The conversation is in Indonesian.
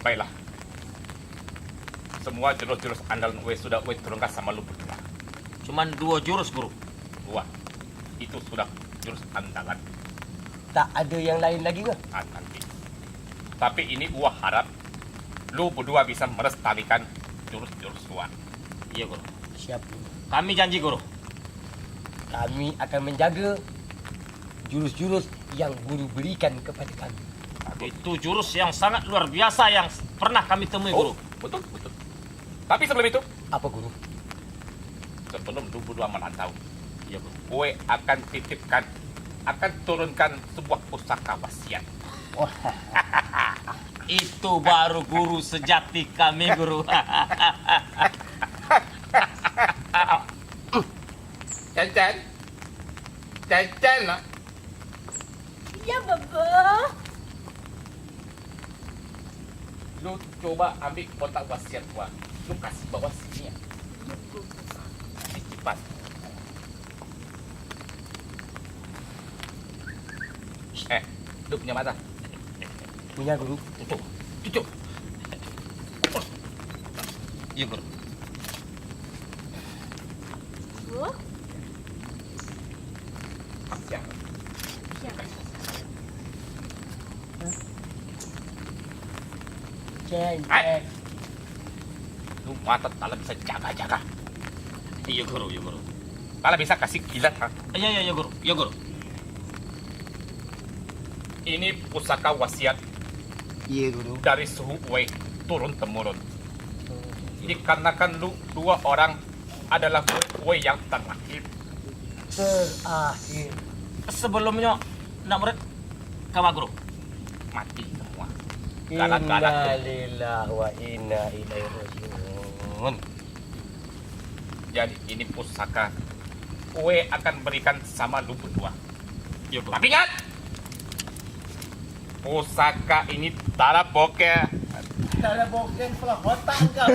Baiklah. Semua jurus-jurus andalan Uwe sudah Uwe turunkan sama lu berdua. Cuman 2 jurus, Guru. Dua. Itu sudah jurus andalan. Tak ada yang lain lagi ke? Nanti. Tapi ini gua harap lu berdua bisa melestarikan jurus-jurus luar. Iya, Guru. Siap. Kami janji, Guru. Kami akan menjaga jurus-jurus yang guru berikan kepada kami. Itu jurus yang sangat luar biasa yang pernah kami temui, Guru. Betul, betul. Tapi sebelum itu, Apa guru? sebelum lu berdua merantau, Iya, Guru. Uwe akan titipkan, akan turunkan sebuah pusaka wasiat. Wah, Itu baru guru sejati kami, Guru. Cacan, Cacan nak. Ya, Baba. Lu coba ambil kotak wasiat gua. Lu kasih bawah sini ya. Cepat. Lu punya mata? punya guru. Cucuk. Iya, Guru. Bu, Siap. siapa? Cek. Lu mata tak bisa jaga-jaga. Iya, Guru. Iya, Guru. Kalau bisa kasih kilat, ha? Iya, Guru. Iya, Guru. Ini pusaka wasiat Iya guru. dari suhu Uwe turun temurun. Dikarenakan lu dua orang adalah murid Uwe yang terakhir. Terakhir. Sebelumnya, nak murid, kama, Guru. Mati semua. Inna Gara-gara lillahi wa inna ilaihi rajiun. jadi ini pusaka Uwe akan berikan sama lu berdua. Iya, Guru. Tapi ingat, pusaka ini tak ada bokeh. Tak ada bokeh pula otak kau.